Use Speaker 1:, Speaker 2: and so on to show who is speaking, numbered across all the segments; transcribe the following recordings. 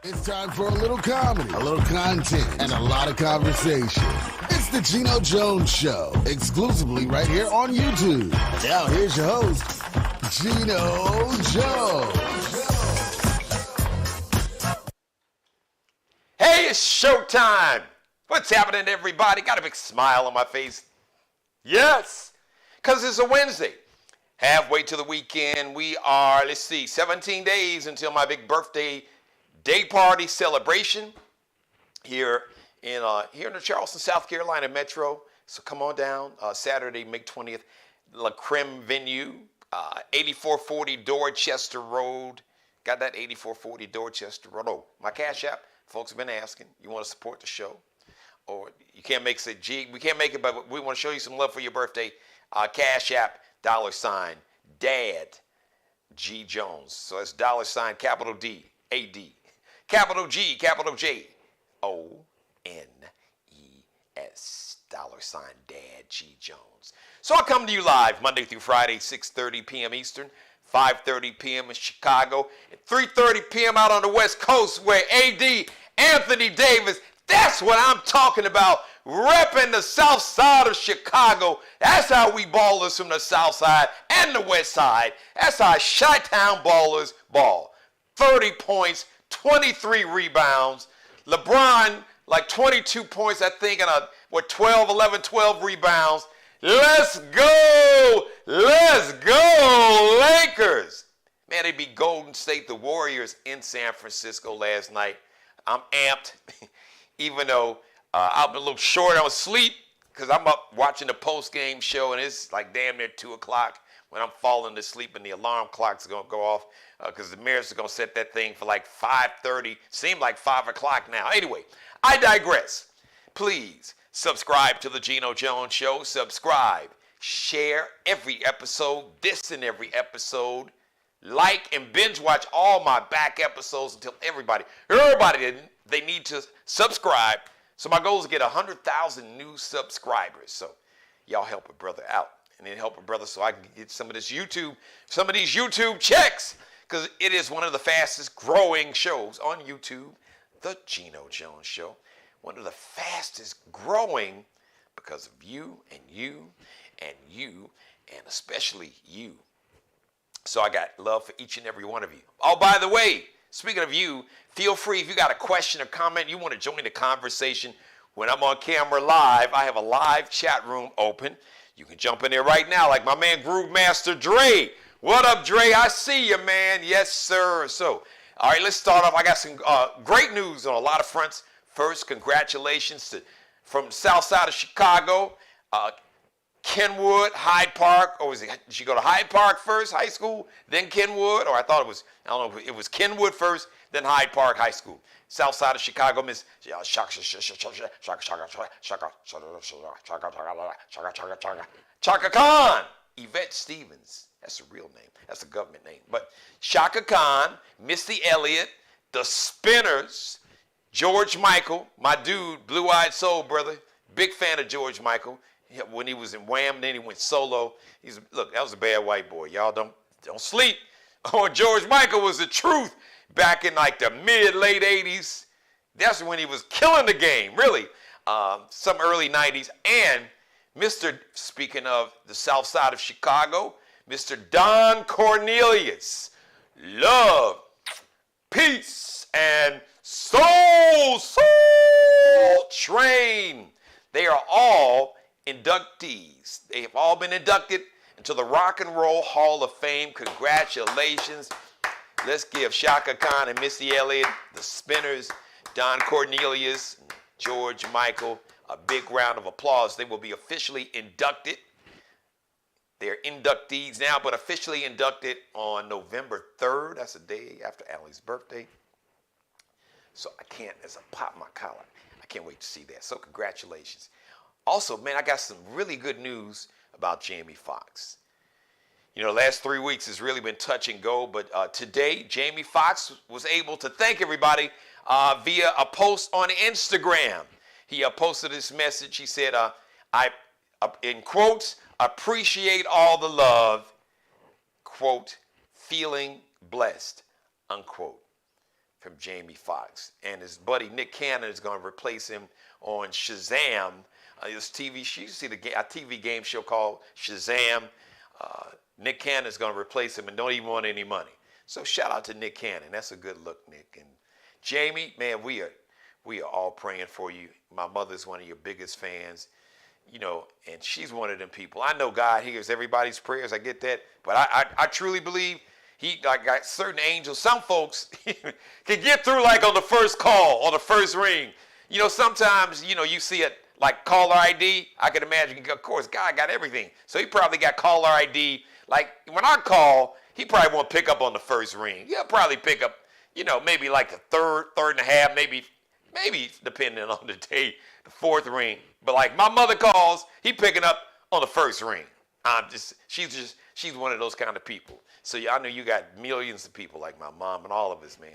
Speaker 1: It's time for a little comedy, a little content, and a lot of conversation. It's the Geno Jones Show, exclusively right here on YouTube. Now here's your host, Geno Jones.
Speaker 2: Hey, it's showtime. What's happening, everybody? Got a big smile on my face. Yes, because it's a Wednesday. Halfway to the weekend. We are, 17 days until my big birthday day party celebration here in the Charleston, South Carolina metro. So come on down Saturday, May 20th, La Creme venue, 8440 Dorchester Road. Got that 8440 Dorchester Road. Oh, my Cash App. Folks have been asking. You want to support the show, or you can't make it? Gee, we can't make it, but we want to show you some love for your birthday. Cash App $, Dad G Jones. So it's $, capital D A D. Capital G, capital J, O-N-E-S, $, Dad G Jones. So I come to you live Monday through Friday, 6:30 p.m. Eastern, 5:30 p.m. in Chicago, and 3:30 p.m. out on the West Coast where A.D. Anthony Davis, that's what I'm talking about, repping the South Side of Chicago. That's how we ballers from the South Side and the West Side. That's how Chi-Town ballers ball. 30 points, 23 rebounds. LeBron, like 22 points, I think, and 12 rebounds. Let's go! Let's go, Lakers! Man, they beat Golden State, the Warriors, in San Francisco last night. I'm amped, even though I'm a little short on sleep, because I'm up watching the post-game show, and it's like damn near 2 o'clock when I'm falling asleep, and the alarm clock's going to go off, because the Mariners are going to set that thing for like 5:30. Seemed like 5 o'clock now. Anyway, I digress. Please subscribe to the Geno Jones Show. Subscribe. Share every episode, this and every episode. Like and binge watch all my back episodes until everybody, they need to subscribe. So my goal is to get 100,000 new subscribers. So y'all help a brother out. And then help a brother so I can get some of these YouTube checks. Because it is one of the fastest growing shows on YouTube, the Geno Jones Show. One of the fastest growing because of you and you and you and especially you. So I got love for each and every one of you. Oh, by the way, speaking of you, feel free if you got a question or comment, you want to join the conversation when I'm on camera live. I have a live chat room open. You can jump in there right now like my man Groove Master Dre. What up, Dre? I see you, man. Yes, sir. So, all right, let's start off. I got some great news on a lot of fronts. First, congratulations from the South Side of Chicago, Kenwood, Hyde Park, or did she go to Hyde Park first, high school, then Kenwood? Or I don't know, it was Kenwood first, then Hyde Park High School. South Side of Chicago, Miss Chaka Khan, Yvette Stevens. That's a real name. That's a government name. But Chaka Khan, Missy Elliott, the Spinners, George Michael, my dude, Blue-Eyed Soul brother, big fan of George Michael. When he was in Wham, then he went solo. Look, that was a bad white boy. Y'all don't sleep on George Michael. Was the truth back in like the late 80s. That's when he was killing the game, really. Some early 90s. And speaking of the South Side of Chicago, Mr. Don Cornelius. Love, peace, and soul train. They are all inductees. They have all been inducted into the Rock and Roll Hall of Fame. Congratulations. Let's give Chaka Khan and Missy Elliott, the Spinners, Don Cornelius, George Michael, a big round of applause. They will be officially inducted. They're inductees now, but officially inducted on November 3rd. That's the day after Allie's birthday. So as I pop my collar, I can't wait to see that. So congratulations. Also, man, I got some really good news about Jamie Foxx. You know, the last 3 weeks has really been touch and go, but today, Jamie Foxx was able to thank everybody via a post on Instagram. He posted this message. He said, I, in quotes, appreciate all the love, quote, feeling blessed, unquote. from Jamie Foxx. And his buddy Nick Cannon is going to replace him on Shazam. This TV, you see a TV game show called Shazam. Nick Cannon is going to replace him and don't even want any money. So shout out to Nick Cannon. That's a good look, Nick. And Jamie, man, we are all praying for you. My mother's one of your biggest fans, you know, and she's one of them people. I know God hears everybody's prayers. I get that. But I truly believe he got certain angels. Some folks can get through like on the first call, on the first ring. You know, sometimes, you know, you see it like caller ID. I can imagine, of course, God got everything. So he probably got caller ID. Like when I call, he probably won't pick up on the first ring. He'll probably pick up, you know, maybe like the third and a half, maybe depending on the day, the fourth ring. But like my mother calls, he picking up on the first ring. She's one of those kind of people. So I know you got millions of people like my mom and all of us, man.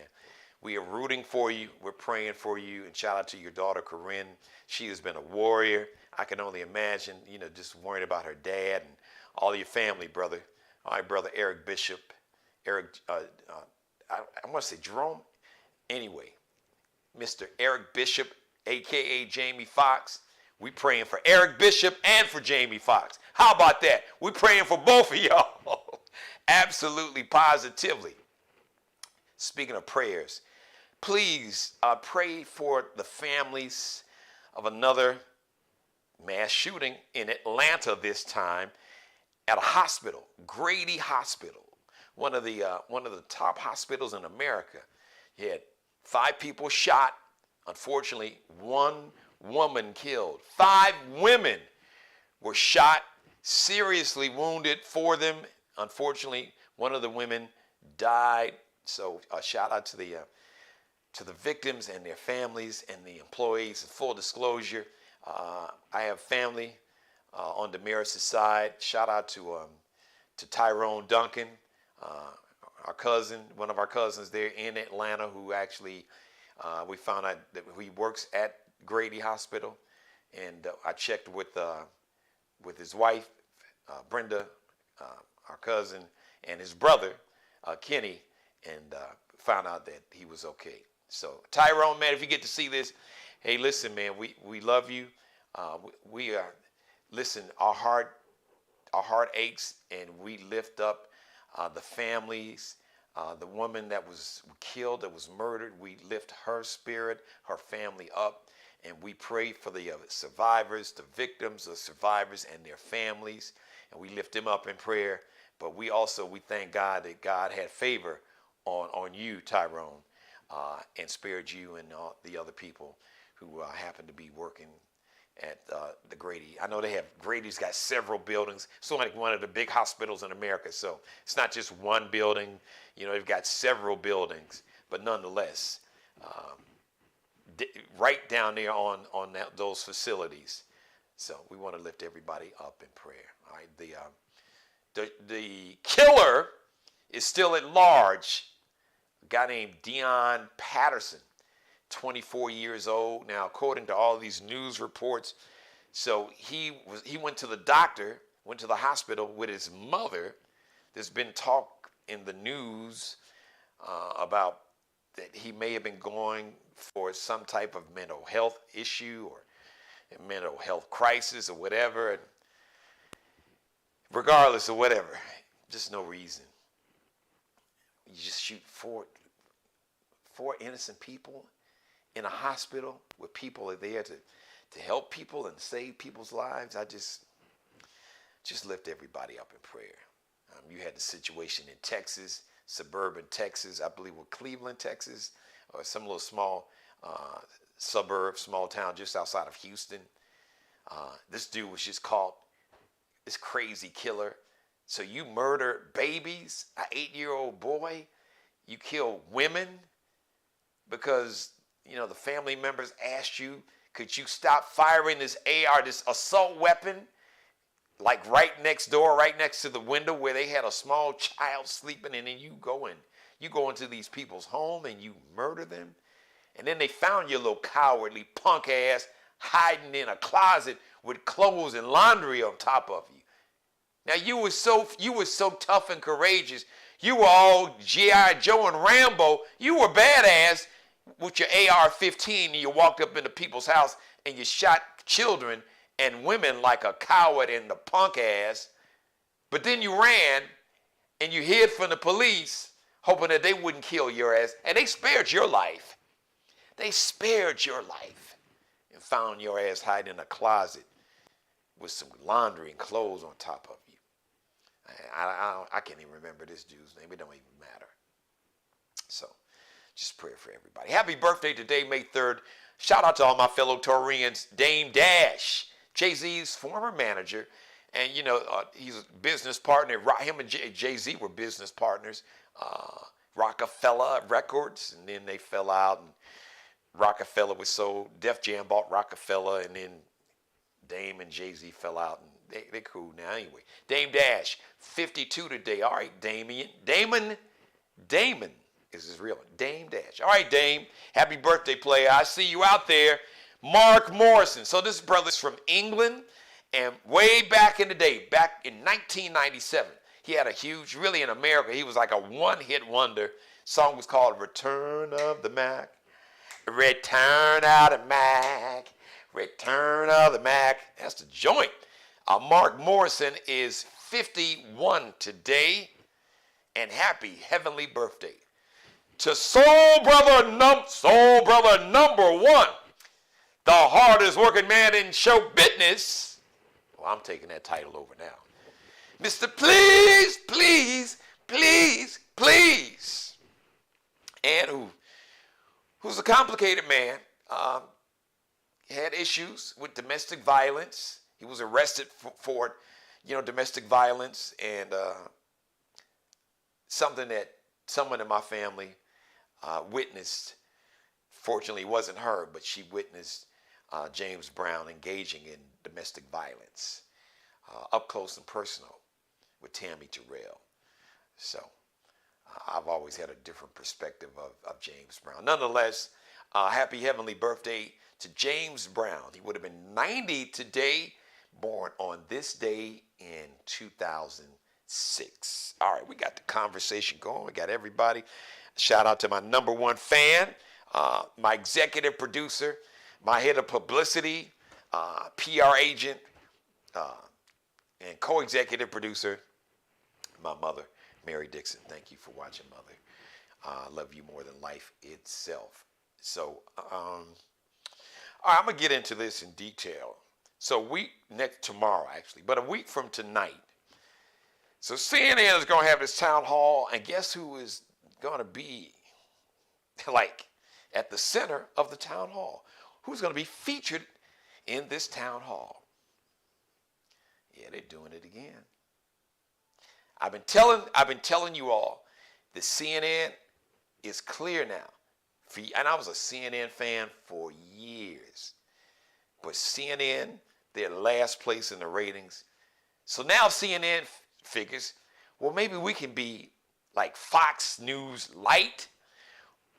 Speaker 2: We are rooting for you. We're praying for you. And shout out to your daughter, Corinne. She has been a warrior. I can only imagine, you know, just worrying about her dad and all your family, brother. All right, brother Eric Bishop. I want to say Jerome. Anyway, Mr. Eric Bishop, a.k.a. Jamie Foxx. We praying for Eric Bishop and for Jamie Foxx. How about that? We praying for both of y'all. Absolutely, positively. Speaking of prayers, please pray for the families of another mass shooting in Atlanta this time at a hospital, Grady Hospital, one of the top hospitals in America. You had 5 people shot. Unfortunately, 1 woman killed. 5 women were shot, seriously wounded. 4 of them, unfortunately, one of the women died. So a shout out to the victims and their families and the employees. Full disclosure, I have family on Damaris' side. Shout out to Tyrone Duncan, our cousin, one of our cousins there in Atlanta, who actually we found out that he works at Grady Hospital, and I checked with his wife, Brenda, our cousin, and his brother, Kenny, and found out that he was okay. So Tyrone, man, if you get to see this, hey, listen, man, we love you. We are, listen, our heart aches, and we lift up the families. The woman that was killed, that was murdered, we lift her spirit, her family up, and we pray for the survivors, the victims, the survivors, and their families, and we lift them up in prayer. But we thank God that God had favor on you, Tyrone, and spared you and the other people who happen to be working at the Grady. I know Grady's got several buildings. It's like one of the big hospitals in America. So it's not just one building. You know, they've got several buildings, but nonetheless, right down there on those facilities. So we want to lift everybody up in prayer. All right. The killer is still at large. A guy named Dion Patterson, 24 years old. Now, according to all these news reports, so he went to the doctor, went to the hospital with his mother. There's been talk in the news about that he may have been going for some type of mental health issue or a mental health crisis or whatever. And regardless of whatever, just no reason. You just shoot four innocent people in a hospital where people are there to help people and save people's lives. I just lift everybody up in prayer. You had the situation in Texas, suburban Texas, I believe with Cleveland, Texas, or some little small suburb, small town just outside of Houston. This dude was just caught, this crazy killer. So you murder babies, an 8-year-old boy, you kill women because, you know, the family members asked you, could you stop firing this AR, this assault weapon, like right next door, right next to the window where they had a small child sleeping, and then you go into these people's home and you murder them. And then they found your little cowardly punk ass hiding in a closet with clothes and laundry on top of you. Now you were so tough and courageous. You were all G.I. Joe and Rambo. You were badass with your AR-15 and you walked up into people's house and you shot children and women like a coward and the punk ass. But then you ran and you hid from the police hoping that they wouldn't kill your ass. And they spared your life. They spared your life and found your ass hiding in a closet with some laundry and clothes on top of you. I can't even remember this dude's name. It don't even matter. So just pray for everybody. Happy birthday today, May 3rd. Shout out to all my fellow Taurians. Dame Dash, Jay-Z's former manager. And, you know, he's a business partner. Him and Jay-Z were business partners. Rockefeller Records. And then they fell out. And Rockefeller was sold. Def Jam bought Rockefeller. And then Dame and Jay-Z fell out. And they're cool now anyway. Dame Dash, 52 today. All right, Damon is his real one. Dame Dash. All right, Dame. Happy birthday, player. I see you out there. Mark Morrison. So this brother's from England. And way back in the day, back in 1997, he had a huge, really in America, he was like a one-hit wonder. Song was called Return of the Mac. Return of the Mac. Return of the Mac. That's the joint. Mark Morrison is 51 today. And happy heavenly birthday to Soul Brother number one, the hardest working man in show business. Well, I'm taking that title over now. Mr. Please, please, please, please. And who's a complicated man. He had issues with domestic violence. He was arrested for domestic violence and something that someone in my family witnessed. Fortunately, it wasn't her, but she witnessed James Brown engaging in domestic violence, up close and personal with Tammy Terrell. So I've always had a different perspective of James Brown. Nonetheless, happy heavenly birthday to James Brown. He would have been 90 today, born on this day in 2006. All right, we got the conversation going. We got everybody. Shout out to my number one fan, my executive producer, my head of publicity, PR agent, and co-executive producer, my mother, Mary Dixon. Thank you for watching, Mother. I love you more than life itself. So, all right, I'm going to get into this in detail. So tomorrow, actually, but a week from tonight. So CNN is going to have this town hall, and guess who is going to be, at the center of the town hall? Who's going to be featured in this town hall? Yeah, they're doing it again. I've been telling you all, the CNN is clear now. And I was a CNN fan for years. But CNN, they're last place in the ratings. So now CNN figures, well, maybe we can be like Fox News Light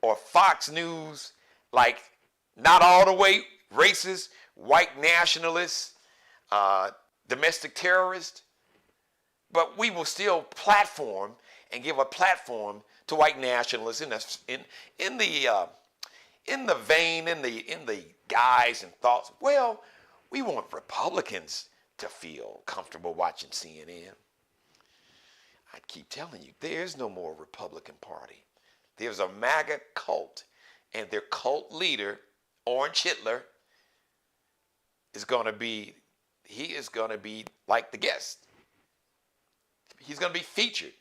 Speaker 2: or Fox News, like not all the way racist, white nationalists, domestic terrorists, but we will still platform and give a platform to white nationalists in the vein, in the guise and thoughts. Well, we want Republicans to feel comfortable watching CNN. I keep telling you, there's no more Republican Party. There's a MAGA cult, and their cult leader, Orange Hitler, is going to be like the guest. He's going to be featured.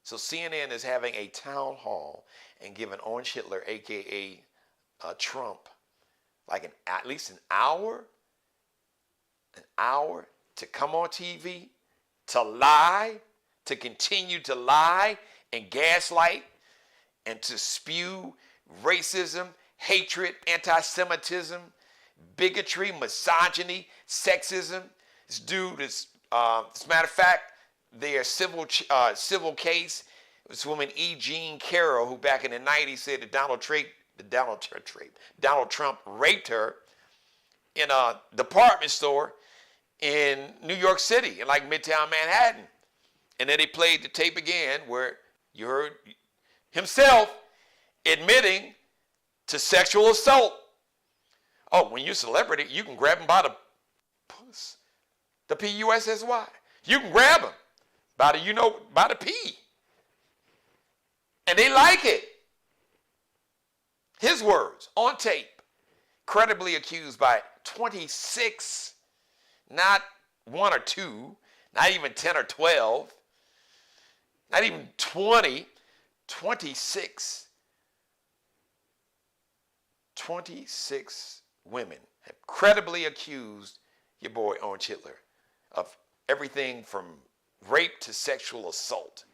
Speaker 2: So CNN is having a town hall and giving Orange Hitler, a.k.a. Trump, like at least an hour to come on TV, to lie, to continue to lie and gaslight and to spew racism, hatred, anti-Semitism, bigotry, misogyny, sexism. This dude is, as a matter of fact, their civil case, this woman E. Jean Carroll, who back in the 90s said that Donald Trump raped her in a department store in New York City, in like Midtown Manhattan. And then they played the tape again where You heard himself admitting to sexual assault. Oh, when you're a celebrity, you can grab him by the puss, the P-U-S-S-Y. You can grab him by the P. And they like it. His words on tape, credibly accused by 26, not 1 or 2, not even 10 or 12, not even 20, 26. 26 women have credibly accused your boy Orange Hitler of everything from rape to sexual assault,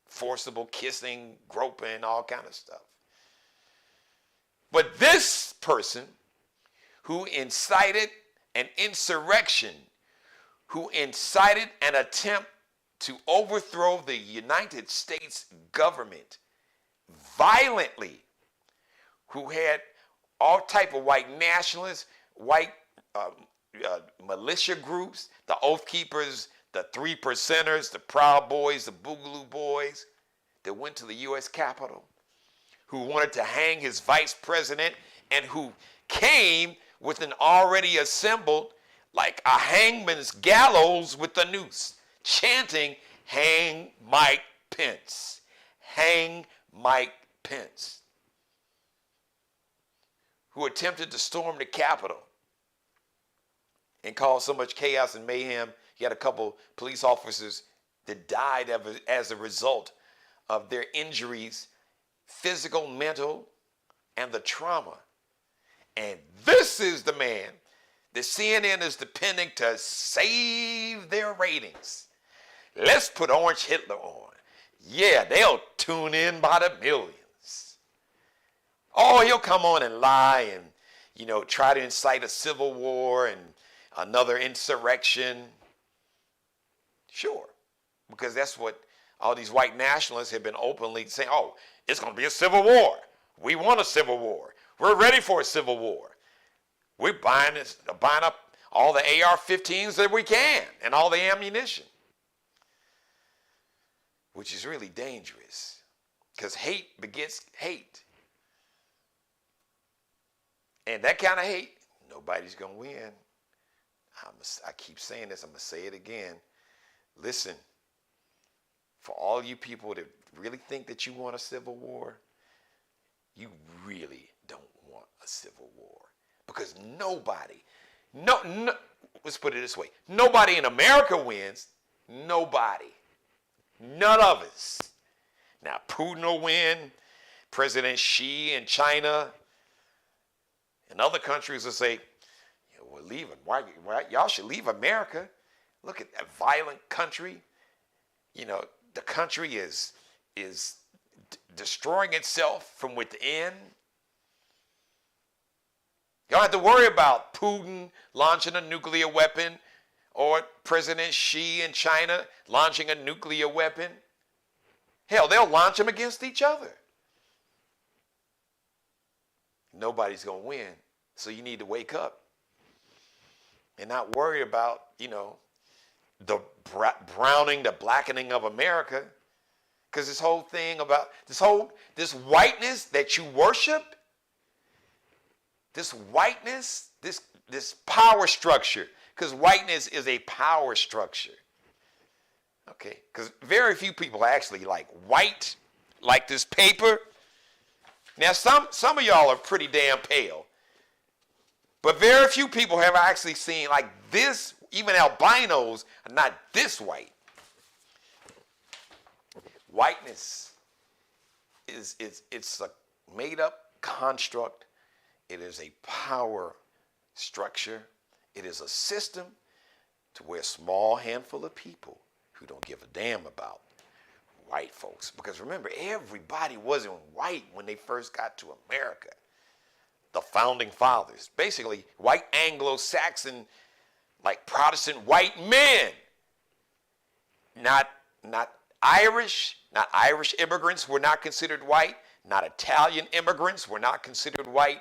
Speaker 2: forcible kissing, groping, all kind of stuff. But this person who incited an insurrection, who incited an attempt to overthrow the United States government violently, who had all type of white nationalists, white militia groups, the Oath Keepers, the Three Percenters, the Proud Boys, the Boogaloo Boys, that went to the U.S. Capitol, who wanted to hang his vice president, and who came with an already assembled, like a hangman's gallows with the noose, chanting, "Hang Mike Pence, hang Mike Pence," who attempted to storm the Capitol and caused so much chaos and mayhem. He had a couple police officers that died as a result of their injuries, physical, mental, and the trauma. And this is the man that CNN is depending to save their ratings. Let's put Orange Hitler on. Yeah, they'll tune in by the millions. Oh, he'll come on and lie and, try to incite a civil war and another insurrection. Sure, because that's what all these white nationalists have been openly saying. Oh, it's going to be a civil war. We want a civil war. We're ready for a civil war. We're buying up all the AR-15s that we can and all the ammunition, which is really dangerous because hate begets hate. And that kind of hate, nobody's going to win. I keep saying this, I'm going to say it again. Listen, for all you people that really think that you want a civil war, you really don't want a civil war. Because nobody, let's put it this way, nobody in America wins. Nobody. None of us. Now, Putin will win. President Xi in China and other countries will say, we're leaving. Why? Y'all should leave America. Look at that violent country. The country is destroying itself from within. You don't have to worry about Putin launching a nuclear weapon or President Xi in China launching a nuclear weapon. Hell, they'll launch them against each other. Nobody's going to win. So you need to wake up and not worry about, the browning, the blackening of America. Because this whole thing about this whiteness that you worship, this whiteness, this power structure, because whiteness is a power structure. Okay, because very few people are actually like white, like this paper. Now some of y'all are pretty damn pale, but very few people have actually seen like this. Even albinos are not this white. Whiteness it's a made up construct. It is a power structure. It is a system to where a small handful of people who don't give a damn about white folks. Because remember, everybody wasn't white when they first got to America. The founding fathers, basically white Anglo-Saxon, like Protestant white men, not Irish immigrants were not considered white, not Italian immigrants were not considered white,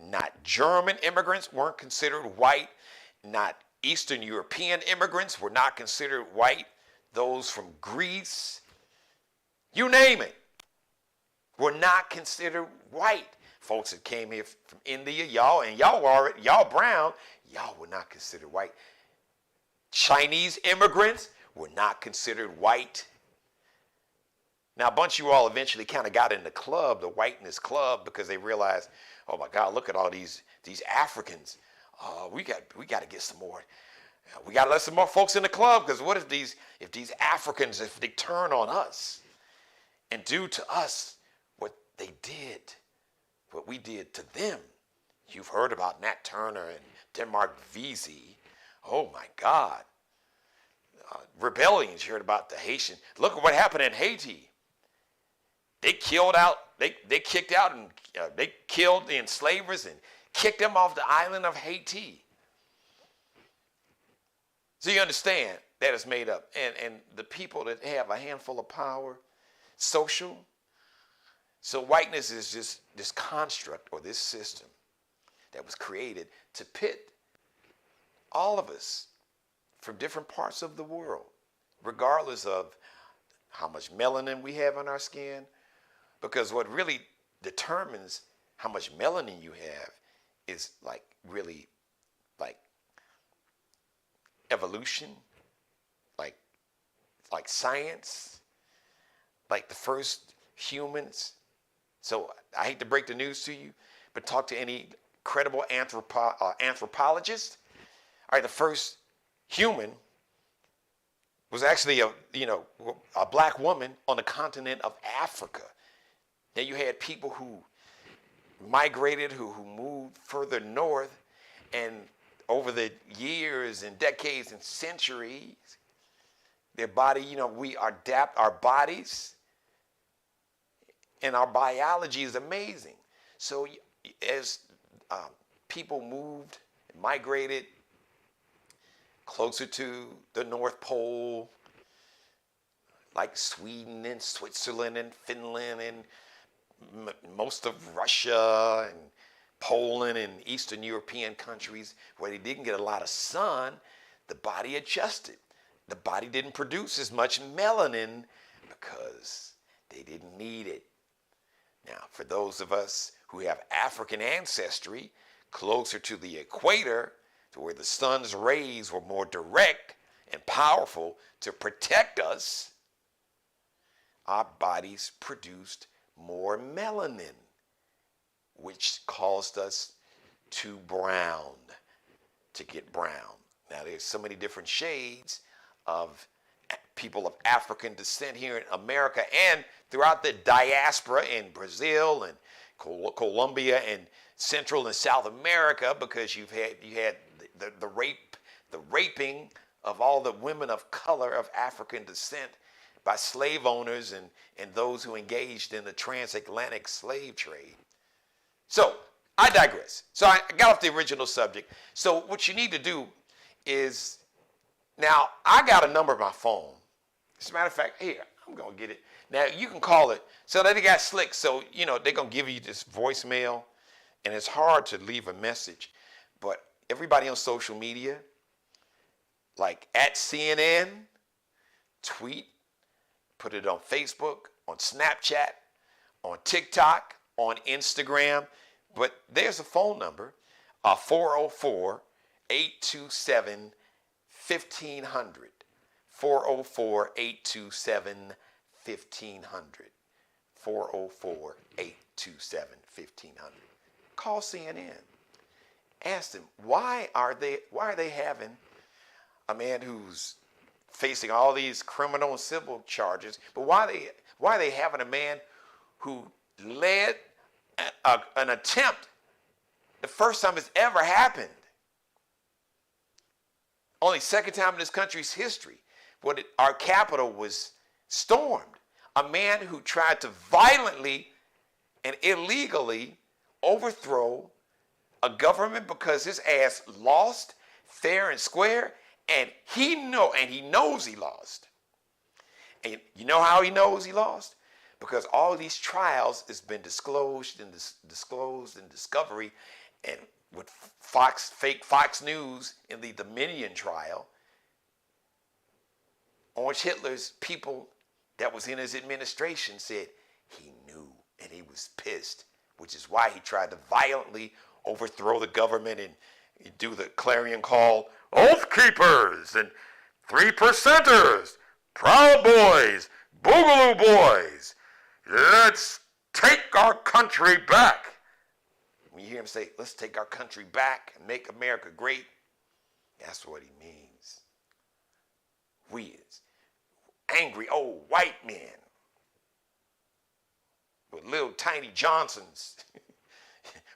Speaker 2: not German immigrants weren't considered white, not Eastern European immigrants were not considered white, those from Greece, You name it, were not considered white. Folks that came here from India, y'all brown, y'all were not considered white. Chinese immigrants were not considered white. Now, a bunch of you all eventually kind of got in the club, the whiteness club, because they realized, oh my God, look at all these Africans. We got to get some more. We got to let some more folks in the club, because what if these Africans, if they turn on us and do to us what they did, what we did to them? You've heard about Nat Turner and Denmark Vesey. Oh my God. Rebellions. You heard about the Haitian. Look at what happened in Haiti. They killed out, they kicked out and they killed the enslavers and kicked them off the island of Haiti. So you understand that is made up. And the people that have a handful of power, social. So whiteness is just this construct or this system that was created to pit all of us from different parts of the world, regardless of how much melanin we have on our skin. Because what really determines how much melanin you have is really evolution, like science, like the first humans. So I hate to break the news to you, but talk to any credible anthropologist. All right, the first human was actually a black woman on the continent of Africa. Then you had people who migrated, who moved further north, and over the years and decades and centuries, their body, we adapt our bodies, and our biology is amazing. So as people moved, migrated closer to the North Pole, like Sweden and Switzerland and Finland and most of Russia and Poland and Eastern European countries where they didn't get a lot of sun, the body adjusted. The body didn't produce as much melanin because they didn't need it. Now, for those of us who have African ancestry closer to the equator, to where the sun's rays were more direct and powerful to protect us, our bodies produced more melanin, which caused us to get brown. Now, there's so many different shades of people of African descent here in America and throughout the diaspora in Brazil and Colombia and Central and South America, because you had the raping of all the women of color of African descent by slave owners and those who engaged in the transatlantic slave trade. So I digress. So I got off the original subject. So what you need to do is, now I got a number of my phone. As a matter of fact, here, I'm going to get it. Now you can call it. So they got slick. So, they're going to give you this voicemail, and it's hard to leave a message. But everybody on social media, like at CNN, tweet, put it on Facebook, on Snapchat, on TikTok, on Instagram. But there's a phone number, 404-827-1500. 404-827-1500. 404-827-1500. Call CNN. Ask them, why are they having a man who's facing all these criminal and civil charges, but why are they having a man who led an attempt the first time it's ever happened? Only second time in this country's history when our capital was stormed. A man who tried to violently and illegally overthrow a government because his ass lost fair and square, and he knows he lost. And you know how he knows he lost? Because all these trials has been disclosed and discovery, and with fake Fox News in the Dominion trial, Orange Hitler's people that was in his administration said he knew and he was pissed, which is why he tried to violently overthrow the government and do the clarion call, Oath Keepers and 3%ers, Proud Boys, Boogaloo Boys, let's take our country back. When you hear him say, let's take our country back and make America great, that's what he means. We as angry old white men with little tiny Johnsons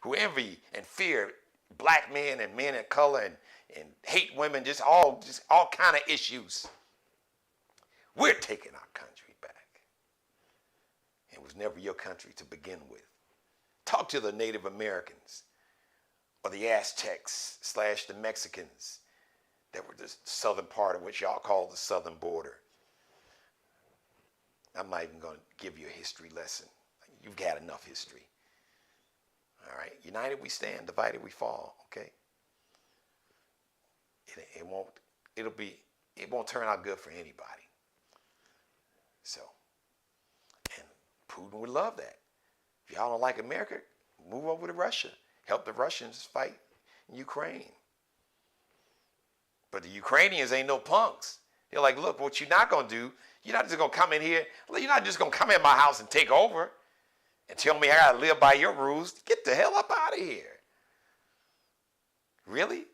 Speaker 2: who envy and fear black men and men of color and hate women, just all kind of issues. We're taking our country back. It was never your country to begin with. Talk to the Native Americans or the Aztecs / the Mexicans that were the southern part of what y'all call the southern border. I'm not even going to give you a history lesson. You've got enough history. All right, united we stand, divided we fall. Okay. It won't turn out good for anybody. So, and Putin would love that. If y'all don't like America, move over to Russia. Help the Russians fight in Ukraine. But the Ukrainians ain't no punks. They're like, look, what you're not going to do, you're not just going to come in here, you're not just going to come in my house and take over and tell me I got to live by your rules. Get the hell up out of here. Really?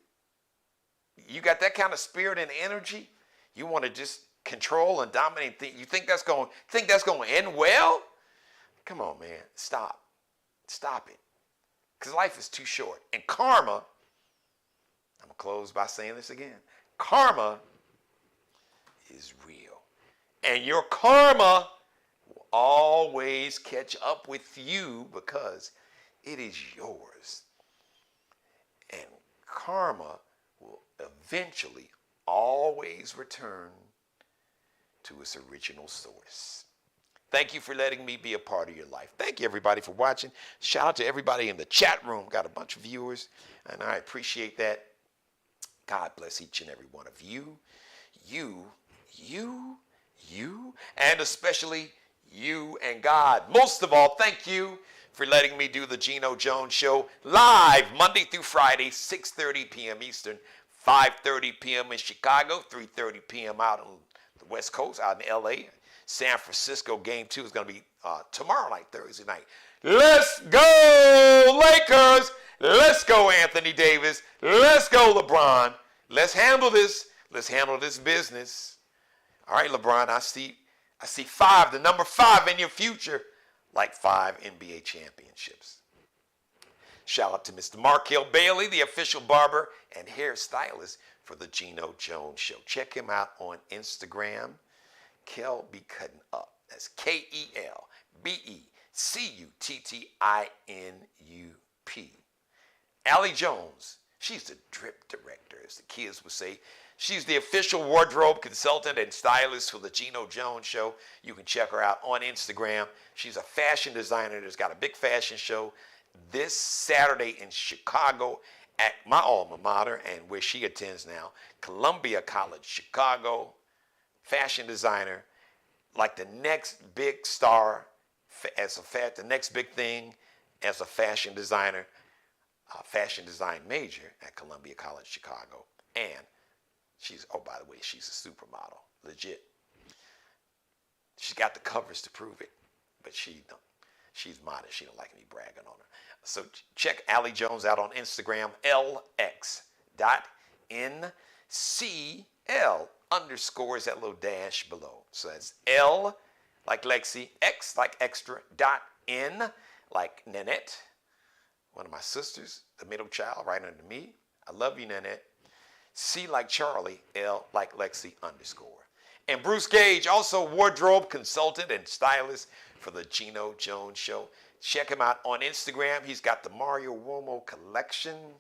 Speaker 2: You got that kind of spirit and energy? You want to just control and dominate? You think that's going to end well? Come on, man. Stop it. Because life is too short. And karma, I'm going to close by saying this again. Karma is real. And your karma will always catch up with you because it is yours. And karma will eventually always return to its original source. Thank you for letting me be a part of your life. Thank you, everybody, for watching. Shout out to everybody in the chat room. Got a bunch of viewers, and I appreciate that. God bless each and every one of you. You, and especially you and God. Most of all, thank you for letting me do the Geno Jones Show live Monday through Friday, 6:30 p.m. Eastern, 5:30 p.m. in Chicago, 3:30 p.m. out on the West Coast, out in L.A., San Francisco. Game 2 is going to be tomorrow night, Thursday night. Let's go, Lakers. Let's go, Anthony Davis. Let's go, LeBron. Let's handle this. Let's handle this business. All right, LeBron, I see 5, the number 5 in your future, like 5 NBA championships. Shout out to Mr. Markel Bailey, the official barber and hairstylist for the Geno Jones Show. Check him out on Instagram. Kel be cutting up. That's KELBECUTTINUP. Allie Jones, she's the drip director, as the kids would say. She's the official wardrobe consultant and stylist for the Geno Jones Show. You can check her out on Instagram. She's a fashion designer that's got a big fashion show this Saturday in Chicago at my alma mater and where she attends now, Columbia College, Chicago. Fashion designer, like the next big star, the next big thing as a fashion designer, fashion design major at Columbia College, Chicago. And she's, oh, by the way, she's a supermodel, legit. She's got the covers to prove it, but she's modest. She don't like me bragging on her. So check Allie Jones out on Instagram, LX.NCL _ is that little dash below. So that's L like Lexi, X like extra, .N like Nanette, one of my sisters, the middle child right under me. I love you, Nanette. C like Charlie, L like Lexi _ And Bruce Gage, also wardrobe consultant and stylist for the Geno Jones Show. Check him out on Instagram. He's got the Mario Uomo collection,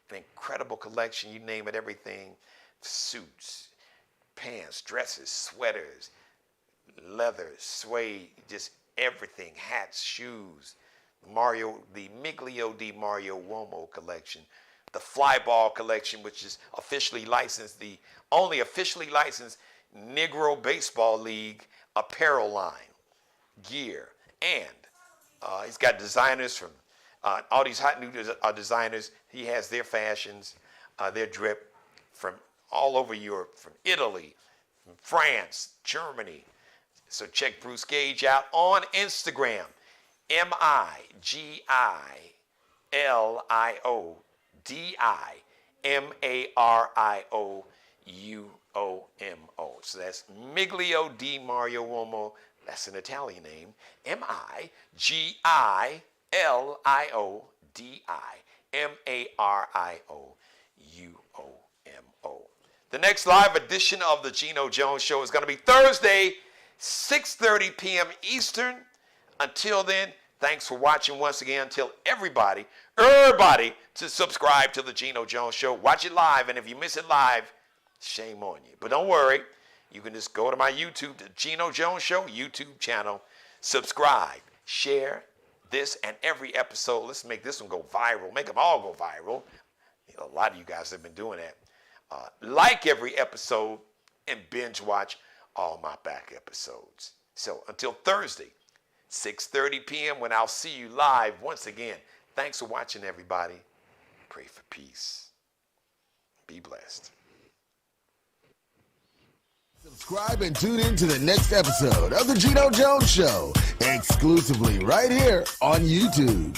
Speaker 2: an incredible collection. You name it, everything. Suits, pants, dresses, sweaters, leather, suede, just everything. Hats, shoes. The Miglio di Mario Uomo collection. The Flyball collection, which is officially licensed, the only officially licensed Negro Baseball League apparel line, gear, and he's got designers from all these hot new designers. He has their fashions, their drip from all over Europe, from Italy, from France, Germany. So check Bruce Gage out on Instagram, MIGILIODIMARIOUOMO. So that's Miglio di Mario Uomo. That's an Italian name. MIGILIODIMARIOUOMO. The next live edition of the Geno Jones Show is going to be Thursday, 6:30 p.m. Eastern. Until then, thanks for watching once again. Tell everybody to subscribe to the Geno Jones Show. Watch it live, and if you miss it live, shame on you. But don't worry. You can just go to my YouTube, the Geno Jones Show YouTube channel, subscribe, share this and every episode. Let's make this one go viral. Make them all go viral. A lot of you guys have been doing that. Like every episode and binge watch all my back episodes. So until Thursday, 6:30 p.m. when I'll see you live once again. Thanks for watching, everybody. Pray for peace. Be blessed.
Speaker 1: Subscribe and tune in to the next episode of the Geno Jones Show, exclusively right here on YouTube.